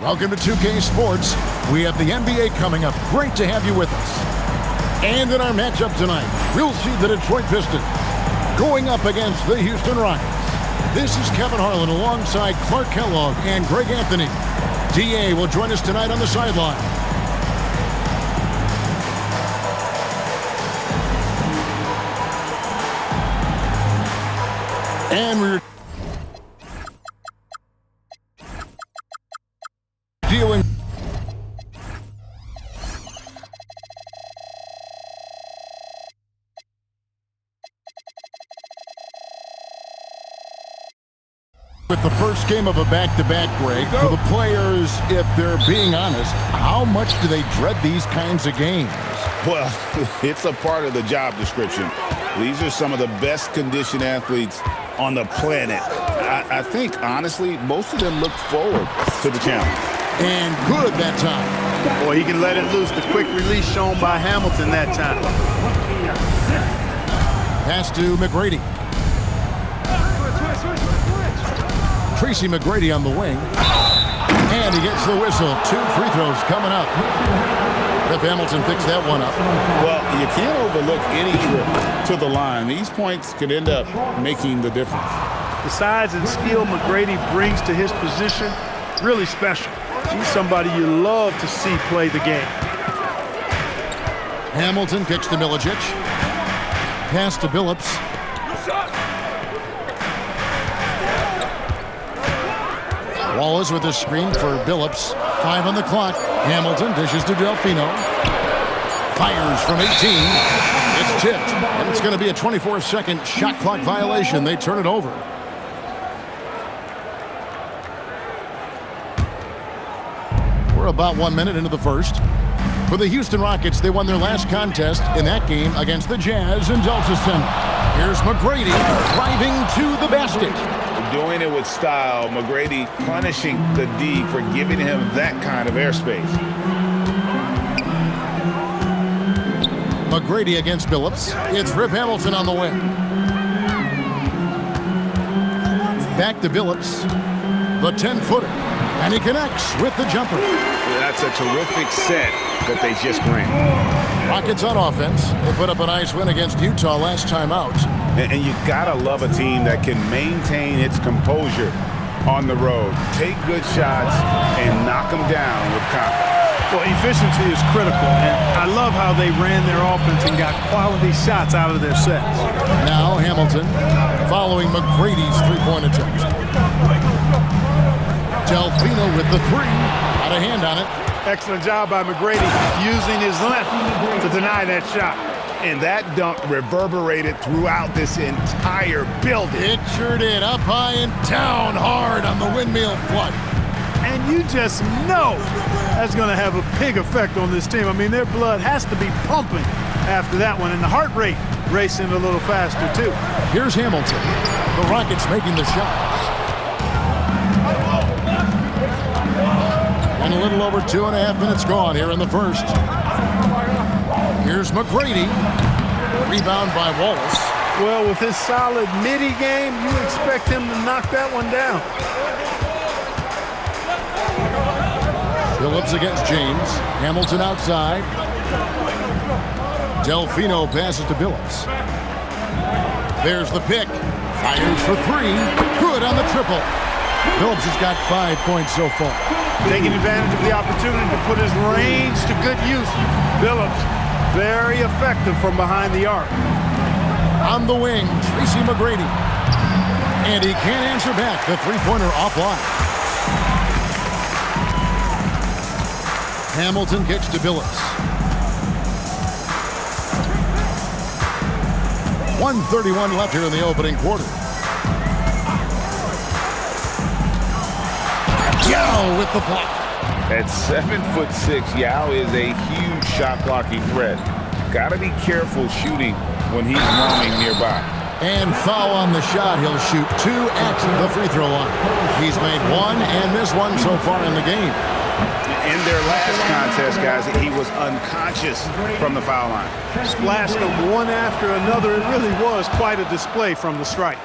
Welcome to 2K Sports. We have the NBA coming up. Great to have you with us. And in our matchup tonight, we'll see the Detroit Pistons going up against the Houston Rockets. This is Kevin Harlan alongside Clark Kellogg and Greg Anthony. DA will join us tonight on the sideline. And we're dealing with the first game of a back-to-back, Greg. For the players, if they're being honest, how much do they dread these kinds of games? Well, it's a part of the job description. These are some of the best conditioned athletes on the planet. I think, honestly, most of them look forward to the challenge. And good that time. Boy, he can let it loose. The quick release shown by Hamilton that time. Pass to McGrady. Tracy McGrady on the wing. And he gets the whistle. 2 free throws coming up. If Hamilton picks that one up. Well, you can't overlook any trip to the line. These points could end up making the difference. The size and skill McGrady brings to his position, really special. He's somebody you love to see play the game. Hamilton kicks to Milicic. Pass to Billups. Wallace with a screen for Billups. 5 on the clock. Hamilton dishes to Delfino. Fires from 18. It's tipped. And it's going to be a 24-second shot clock violation. They turn it over. We're about 1 minute into the first. For the Houston Rockets, they won their last contest in that game against the Jazz in Delta Center. Here's McGrady driving to the basket. Doing it with style. McGrady punishing the D for giving him that kind of airspace. McGrady against Billups. It's Rip Hamilton on the wing. Back to Billups. The 10-footer. And he connects with the jumper. That's a terrific set that they just ran. Rockets on offense. They put up a nice win against Utah last time out. And you gotta love a team that can maintain its composure on the road. Take good shots and knock them down with confidence. Well, efficiency is critical, and I love how they ran their offense and got quality shots out of their sets. Now Hamilton following McGrady's three-point attempt. Delfino with the 3. Got a hand on it. Excellent job by McGrady using his length to deny that shot. And that dunk reverberated throughout this entire building. It sure did. Up high and down hard on the windmill flood. And you just know that's going to have a big effect on this team. I mean, their blood has to be pumping after that one, and the heart rate racing a little faster, too. Here's Hamilton. The Rockets making the shot. And a little over 2.5 minutes gone here in the first. Here's McGrady. Rebound by Wallace. Well, with his solid midi game, you expect him to knock that one down. Billups against James. Hamilton outside. Delfino passes to Billups. There's the pick. Fires for 3. Good on the triple. Billups has got 5 points so far. Taking advantage of the opportunity to put his range to good use. Billups, very effective from behind the arc. On the wing, Tracy McGrady. And he can't answer back. The three-pointer offline. Hamilton kicks to Billups. 1:31 left here in the opening quarter. Yao with the block. At 7'6", Yao is a huge shot blocking threat. Got to be careful shooting when he's roaming nearby. And foul on the shot. He'll shoot 2 at the free throw line. He's made 1 and missed 1 so far in the game. In their last contest, guys, he was unconscious from the foul line. Splashed them one after another. It really was quite a display from the strike.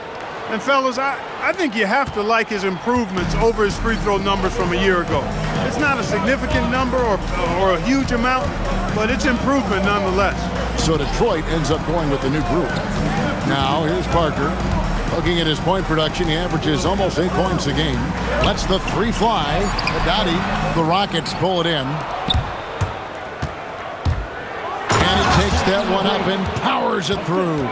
And fellas, I think you have to like his improvements over his free throw numbers from a year ago. it's not a significant number or a huge amount, but it's improvement nonetheless. So Detroit ends up going with the new group. Now here's Parker. Looking at his point production, he averages almost 8 points a game. Lets the three fly. Haddadi, the Rockets pull it in. And he takes that one up and powers it through.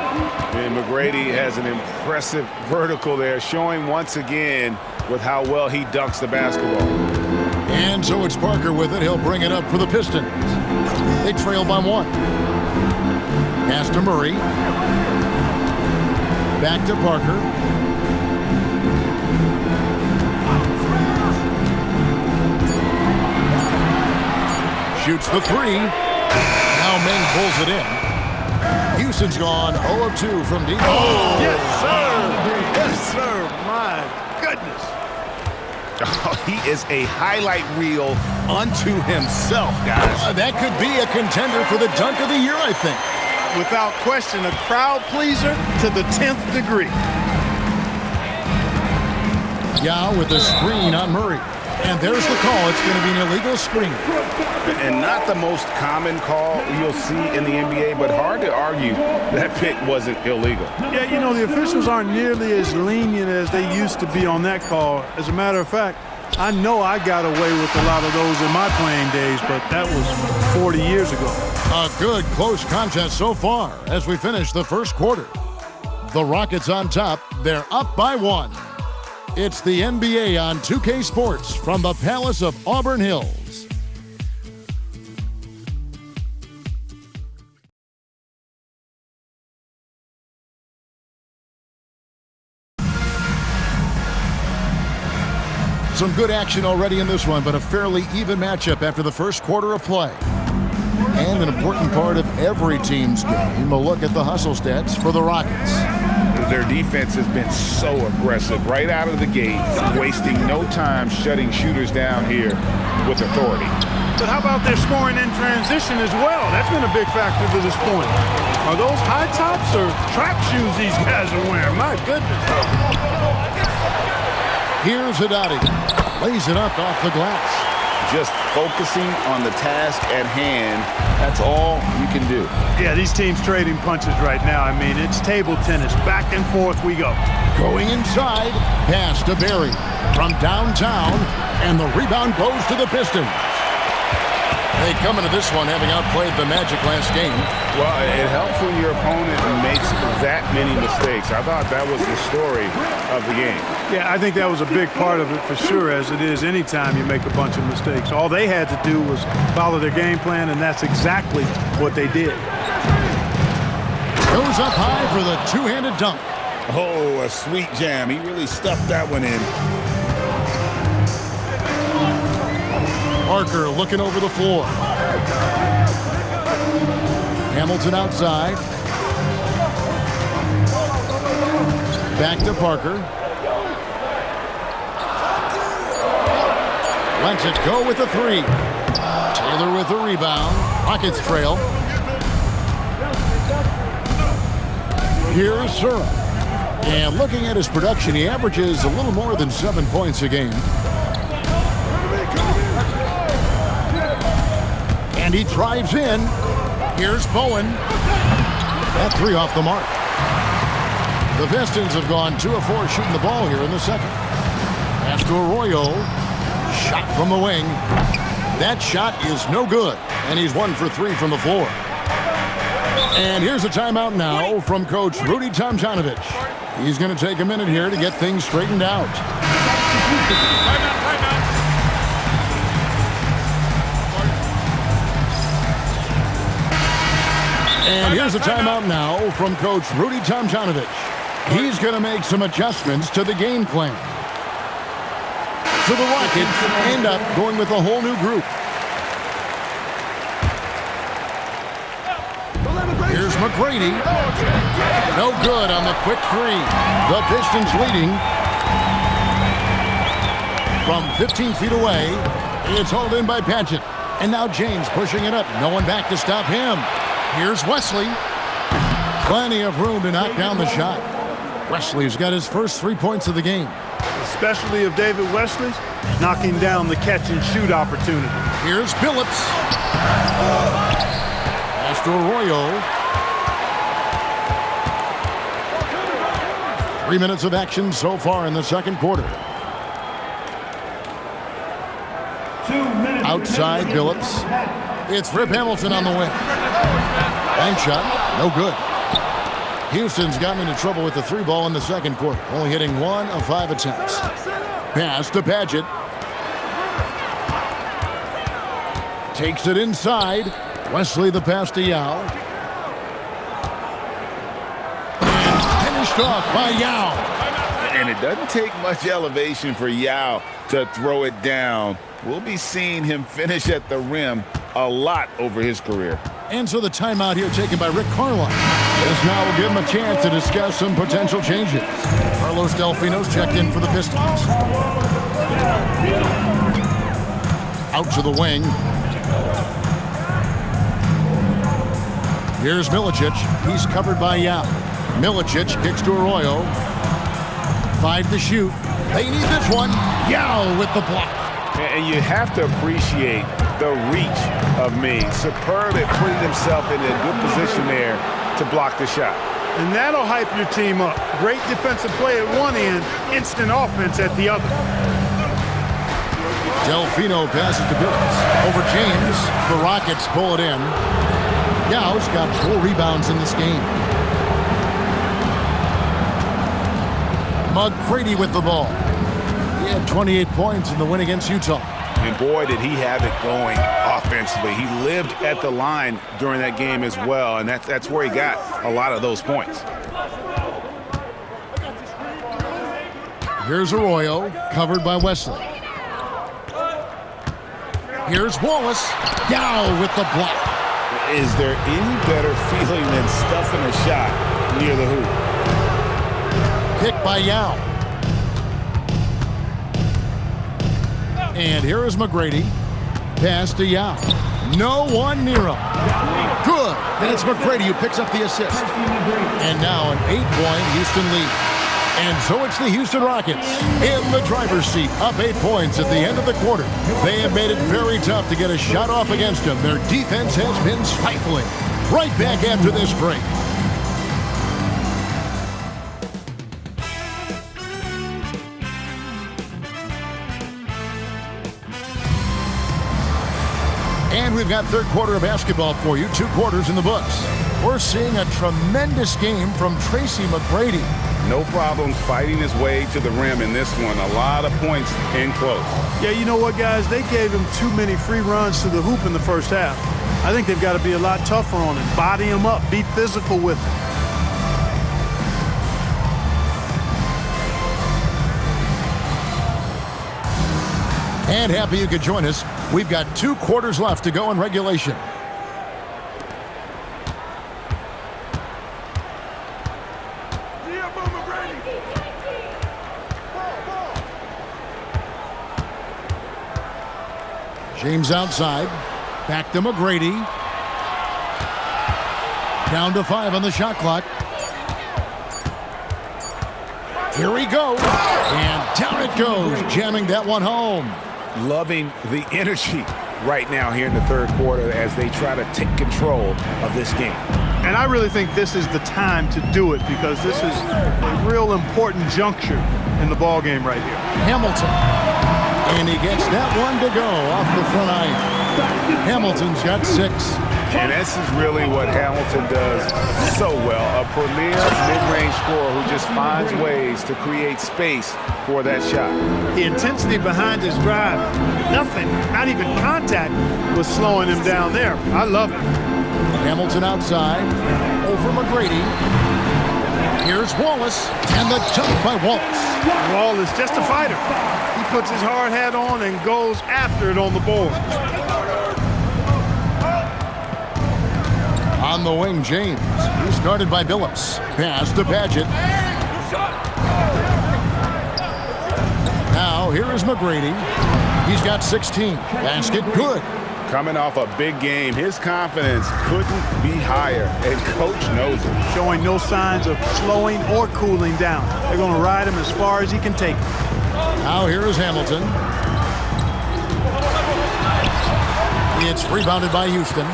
And McGrady has an impressive vertical there, showing once again with how well he dunks the basketball. And so it's Parker with it. He'll bring it up for the Pistons. They trail by 1. Pass to Murray. Back to Parker. Shoots the 3. Now Meng pulls it in. Houston's gone 0 of 2 from deep. Oh, yes, sir. Yes, sir. My goodness. Oh, he is a highlight reel unto himself, guys. That could be a contender for the dunk of the year, I think. Without question, a crowd pleaser to the 10th degree. Yao with the screen on Murray. And there's the call. It's going to be an illegal screen. And not the most common call you'll see in the NBA, but hard to argue that pick wasn't illegal. Yeah, you know, the officials aren't nearly as lenient as they used to be on that call. As a matter of fact, I know I got away with a lot of those in my playing days, but that was 40 years ago. A good close contest so far as we finish the first quarter. The Rockets on top. They're up by 1. It's the NBA on 2K Sports from the Palace of Auburn Hills. Some good action already in this one, but a fairly even matchup after the first quarter of play. And an important part of every team's game, a look at the hustle stats for the Rockets. Their defense has been so aggressive right out of the gate, wasting no time shutting shooters down here with authority. But how about their scoring in transition as well? That's been a big factor to this point. Are those high tops or track shoes these guys are wearing? My goodness. Here's Haddadi. Lays it up off the glass. Just focusing on the task at hand, that's all you can do. Yeah, these teams trading punches right now. I mean, it's table tennis. Back and forth we go. Going inside, pass to Barry from downtown, and the rebound goes to the Pistons. They come into this one having outplayed the Magic last game. Well, it helps when your opponent makes that many mistakes. I thought that was the story of the game. Yeah, I think that was a big part of it for sure, as it is anytime you make a bunch of mistakes. All they had to do was follow their game plan, and that's exactly what they did. Goes up high for the two-handed dunk. Oh, a sweet jam. He really stuffed that one in. Parker looking over the floor. Hamilton outside. Back to Parker. Lets it go with the 3. Taylor with the rebound. Rockets trail. Here's Sura. And looking at his production, he averages a little more than 7 points a game. And he drives in. Here's Bowen. That 3 off the mark. The Pistons have gone 2 of 4 shooting the ball here in the second. Pass to Arroyo. Shot from the wing. That shot is no good. And he's 1 for 3 from the floor. And here's a timeout now from Coach Rudy Tomjanovich. He's going to take a minute here to get things straightened out. And here's a timeout now from Coach Rudy Tomjanovich. He's going to make some adjustments to the game plan. So the Rockets end up going with a whole new group. Here's McGrady. No good on the quick 3. The Pistons leading. From 15 feet away, it's hauled in by Padgett. And now James pushing it up. No one back to stop him. Here's Wesley. Plenty of room to knock down the shot. Wesley's got his first 3 points of the game. especially of David Wesley's, knocking down the catch-and-shoot opportunity. Here's Billups. Pass to Arroyo. 3 minutes of action so far in the second quarter. Outside Billups. It's Rip Hamilton on the wing. Bank shot, no good. Houston's gotten into trouble with the 3 ball in the second quarter, only hitting 1 of 5 attempts. Pass to Padgett. Takes it inside. Wesley the pass to Yao. And finished off by Yao. And it doesn't take much elevation for Yao to throw it down. We'll be seeing him finish at the rim a lot over his career. And so the timeout here taken by Rick Carlisle. This now will give him a chance to discuss some potential changes. Carlos Delfino's checked in for the Pistons. Out to the wing. Here's Milicic. He's covered by Yao. Milicic kicks to Arroyo. 5 to shoot. They need this one. Yao with the block. And you have to appreciate the reach of Ming. Superb at putting himself in a good position there to block the shot. And that'll hype your team up. Great defensive play at one end, instant offense at the other. Delfino passes to Billups. Over James. The Rockets pull it in. Yao's got 4 rebounds in this game. McGrady with the ball. He had 28 points in the win against Utah. And boy, did he have it going offensively. He lived at the line during that game as well, and that's where he got a lot of those points. Here's Arroyo, covered by Wesley. Here's Wallace. Yao with the block. Is there any better feeling than stuffing a shot near the hoop? Pick by Yao. And here is McGrady. Pass to Yao. No one near him. Good. And it's McGrady who picks up the assist. And now an 8-point Houston lead. And so it's the Houston Rockets in the driver's seat, up 8 points at the end of the quarter. They have made it very tough to get a shot off against them. Their defense has been stifling. Right back after this break. And we've got third quarter of basketball for you, 2 quarters in the books. We're seeing a tremendous game from Tracy McGrady. No problems fighting his way to the rim in this one. A lot of points in close. Yeah, you know what, guys? They gave him too many free runs to the hoop in the first half. I think they've got to be a lot tougher on him. Body him up. Be physical with him. And happy you could join us. We've got 2 quarters left to go in regulation. James outside. Back to McGrady. Down to 5 on the shot clock. Here he goes. And down it goes. Jamming that one home. Loving the energy right now here in the third quarter as they try to take control of this game. And I really think this is the time to do it because this is a real important juncture in the ball game right here. Hamilton. And he gets that one to go off the front iron. Hamilton's got 6. And this is really what Hamilton does so well. A premier mid-range scorer who just finds ways to create space for that shot. The intensity behind his drive, nothing, not even contact, was slowing him down there. I love it. Hamilton outside, over McGrady. Here's Wallace, and the jump by Wallace. Wallace, just a fighter. He puts his hard hat on and goes after it on the board. On the wing, James. He's guarded by Billups. Pass to Padgett. Now, here is McGrady. He's got 16. Basket good. Coming off a big game, his confidence couldn't be higher, and Coach knows it. Showing no signs of slowing or cooling down. They're going to ride him as far as he can take him. Now here is Hamilton. It's rebounded by Houston.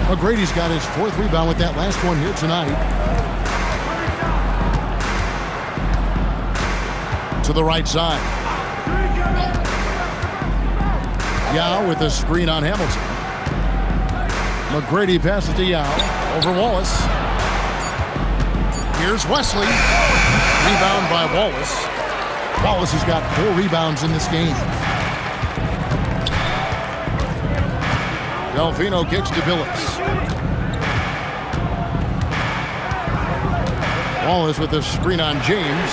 McGrady's got his 4th rebound with that last one here tonight. To the right side. Yao with a screen on Hamilton. McGrady passes to Yao. Over Wallace. Here's Wesley. Rebound by Wallace. Wallace has got 4 rebounds in this game. Delfino kicks to Billups. Wallace with a screen on James.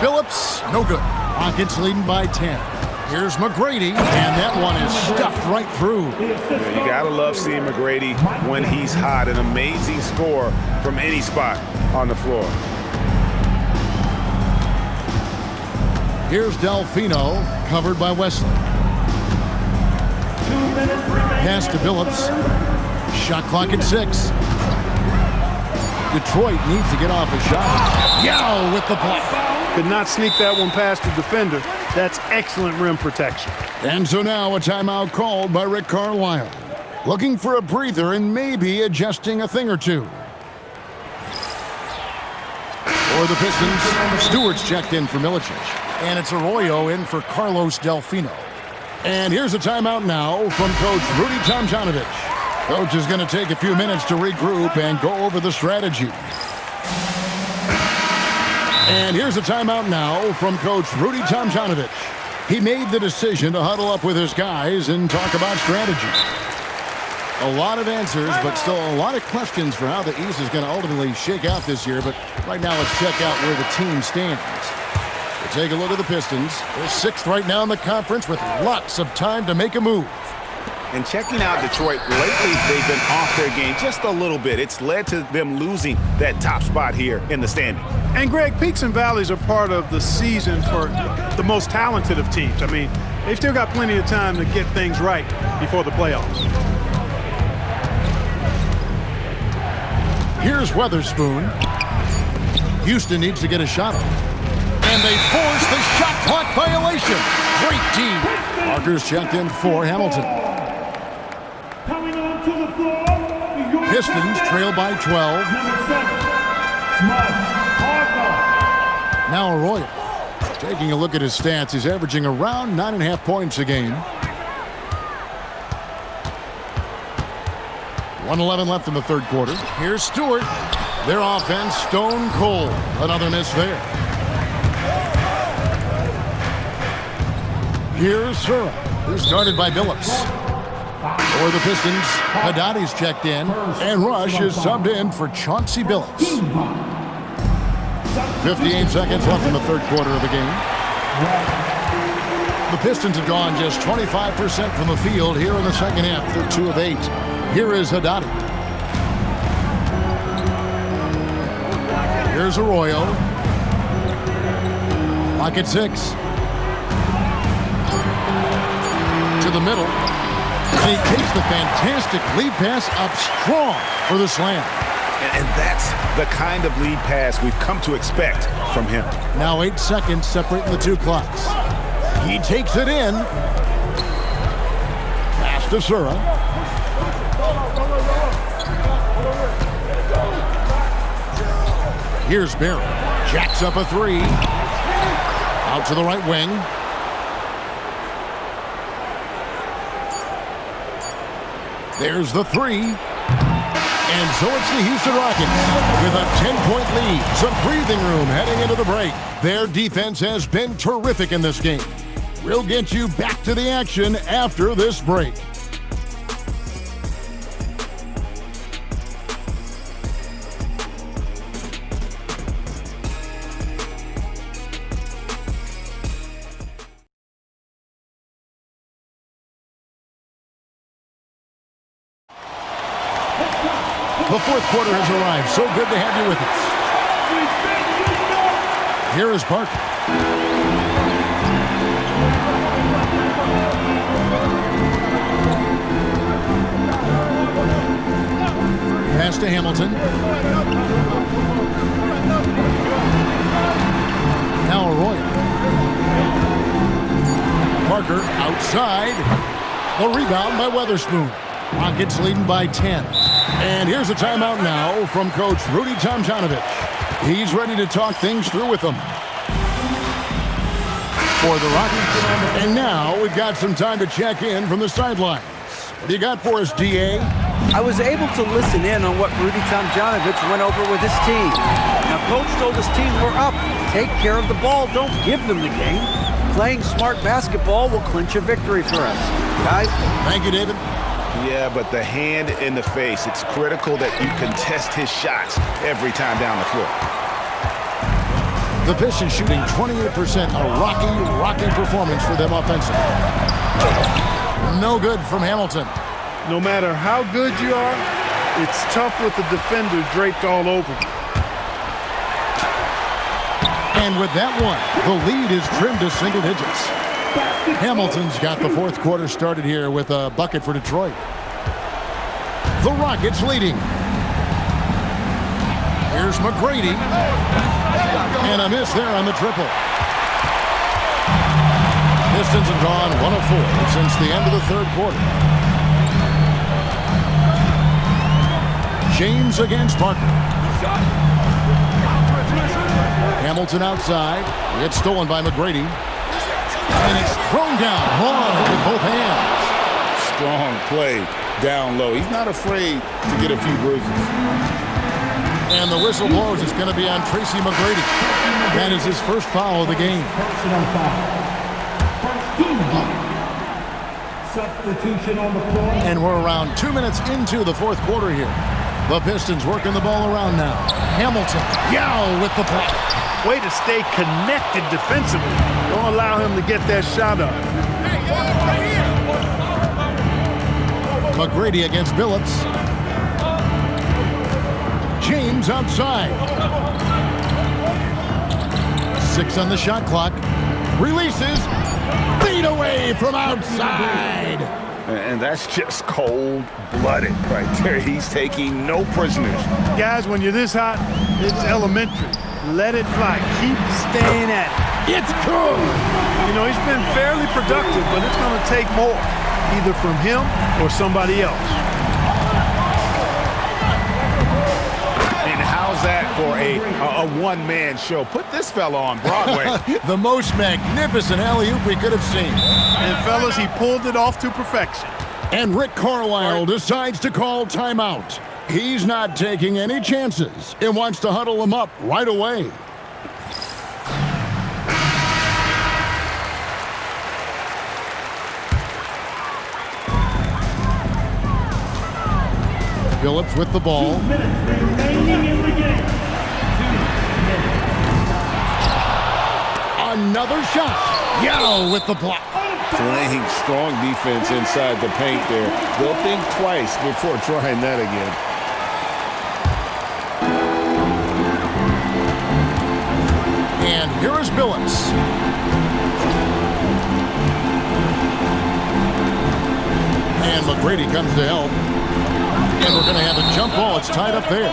Billups, no good. Rockets leading by 10. Here's McGrady, and that one is stuffed right through. Yeah, you gotta love seeing McGrady when he's hot. An amazing score from any spot on the floor. Here's Delfino, covered by Wesley. Pass to Billups. Shot clock at 6. Detroit needs to get off a shot. Yao with the block. Could not sneak that one past the defender. That's excellent rim protection. And so now a timeout called by Rick Carlisle. Looking for a breather and maybe adjusting a thing or two. For the Pistons, Stewart's checked in for Milicic. And it's Arroyo in for Carlos Delfino. And here's a timeout now from Coach Rudy Tomjanovich. Coach is going to take a few minutes to regroup and go over the strategy. And here's a timeout now from Coach Rudy Tomjanovich. He made the decision to huddle up with his guys and talk about strategy. A lot of answers, but still a lot of questions for how the East is going to ultimately shake out this year. But right now, let's check out where the team stands. We'll take a look at the Pistons. They're 6th right now in the conference with lots of time to make a move. And checking out Detroit, lately they've been off their game just a little bit. It's led to them losing that top spot here in the standing. And Greg, peaks and valleys are part of the season for the most talented of teams. I mean, they've still got plenty of time to get things right before the playoffs. Here's Weatherspoon. Houston needs to get a shot off. And they force the shot clock violation. Great team. Parker's checked in for Hamilton. Pistons trail by 12. Now Arroyo. Taking a look at his stats, he's averaging around 9.5 points a game. 1:11 left in the 3rd quarter. Here's Stewart. Their offense stone cold. Another miss there. Here's Sura, who's guarded by Billups. For the Pistons, Haddadi's checked in, and Rush is subbed in for Chauncey Billups. 58 seconds left in the 3rd quarter of the game. The Pistons have gone just 25% from the field here in the 2nd half. They're 2 of 8. Here is Haddadi. Here's Arroyo. Clock at 6. To the middle. And he takes the fantastic lead pass up strong for the slam. And that's the kind of lead pass we've come to expect from him. Now 8 seconds separating the 2 clocks. He takes it in. Pass to Sura. Here's Barry. Jacks up a 3. Out to the right wing. There's the 3. And so it's the Houston Rockets with a 10-point lead. Some breathing room heading into the break. Their defense has been terrific in this game. We'll get you back to the action after this break. The 4th quarter has arrived. So good to have you with us. Here is Parker. Pass to Hamilton. Now Roy. Parker outside. The rebound by Weatherspoon. Rockets leading by 10. And here's a timeout now from Coach Rudy Tomjanovich. He's ready to talk things through with them. For the Rockets. And now we've got some time to check in from the sidelines. What do you got for us, DA? I was able to listen in on what Rudy Tomjanovich went over with his team. Now, Coach told his team, we're up. Take care of the ball. Don't give them the game. Playing smart basketball will clinch a victory for us. Guys? Thank you, David. Yeah, but the hand in the face, it's critical that you contest his shots every time down the floor. The Pistons shooting 28%, a rocky performance for them offensively. No good from Hamilton. No matter how good you are, it's tough with the defender draped all over you. And with that one, the lead is trimmed to single digits. Hamilton's got the fourth quarter started here with a bucket for Detroit. The Rockets leading. Here's McGrady. And a miss there on the triple. Pistons have gone 1 of 4 since the end of the third quarter. James against Parker. Hamilton outside. It's stolen by McGrady. And it's thrown down hard with both hands. Strong play down low. He's not afraid to get a few bruises. And the whistle blows. It's going to be on Tracy McGrady. That is his first foul of the game. Personal foul. First team foul. Substitution on the floor. And we're around 2 minutes into the fourth quarter here. The Pistons working the ball around now. Hamilton, Yao with the block. Way to stay connected defensively. Don't allow him to get that shot up. McGrady against Billups. James outside. 6 on the shot clock. Releases. Feet away from outside. And that's just cold-blooded right there. He's taking no prisoners. Guys, when you're this hot, it's elementary. Let it fly. Keep staying at it. It's cool. You know, he's been fairly productive, but it's going to take more, either from him or somebody else. And how's that for a one-man show? Put this fella on Broadway. The most magnificent alley-oop we could have seen. And, fellas, he pulled it off to perfection. And Rick Carlisle decides to call timeout. He's not taking any chances and wants to huddle them up right away. Billups with the ball. 2 minutes remaining in the game. 2 minutes. Another shot. Yao with the block. Playing strong defense inside the paint there. They'll think twice before trying that again. And here is Billups. And McGrady comes to help. And we're going to have a jump ball. It's tied up there.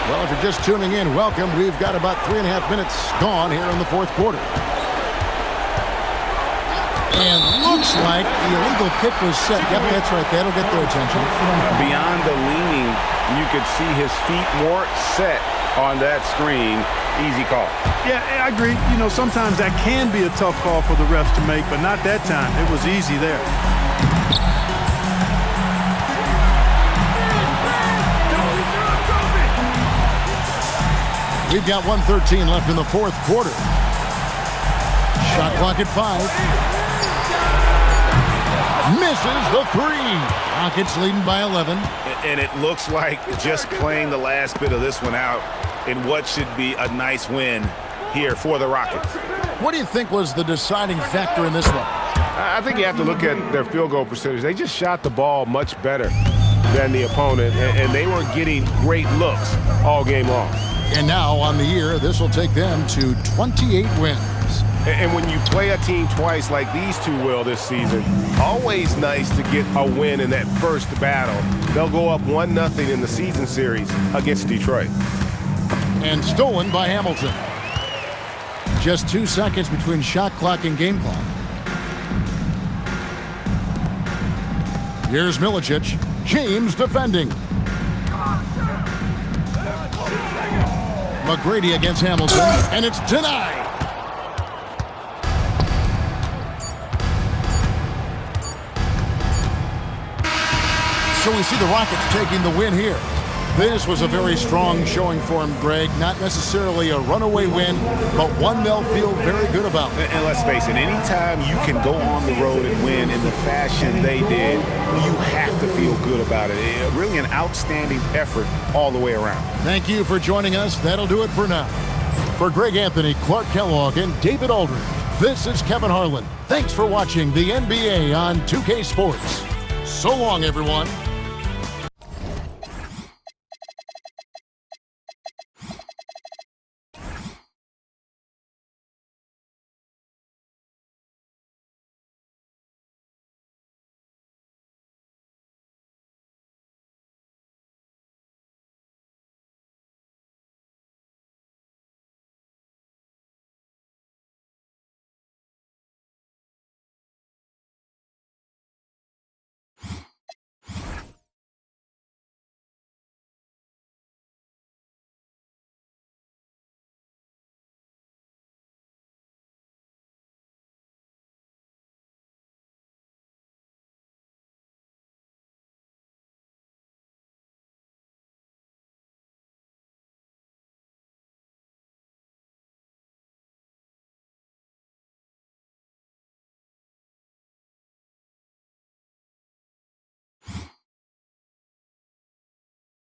Well, if you're just tuning in, welcome. We've got about 3.5 minutes gone here in the fourth quarter. And looks like the illegal kick was set. Yep, that's right. That'll get their attention. Beyond the leaning, you could see his feet more set on that screen. Easy call. Yeah, I agree. You know, sometimes that can be a tough call for the refs to make, but not that time. It was easy there. We've got 1:13 left in the fourth quarter. Shot clock at 5. Misses the 3. Rockets leading by 11. And it looks like just playing the last bit of this one out in what should be a nice win here for the Rockets. What do you think was the deciding factor in this one? I think you have to look at their field goal percentage. They just shot the ball much better than the opponent, and they were getting great looks all game long. And now on the year, this will take them to 28 wins. And when you play a team twice like these two will this season, always nice to get a win in that first battle. They'll go up 1-0 in the season series against Detroit. And stolen by Hamilton. Just 2 seconds between shot clock and game clock. Here's Milicic. James defending. McGrady against Hamilton, and it's denied. So we see the Rockets taking the win here. This was a very strong showing for him, Greg. Not necessarily a runaway win, but one they'll feel very good about. And let's face it, anytime you can go on the road and win in the fashion they did, you have to feel good about it. Really an outstanding effort all the way around. Thank you for joining us. That'll do it for now. For Greg Anthony, Clark Kellogg, and David Aldridge, this is Kevin Harlan. Thanks for watching the NBA on 2K Sports. So long, everyone.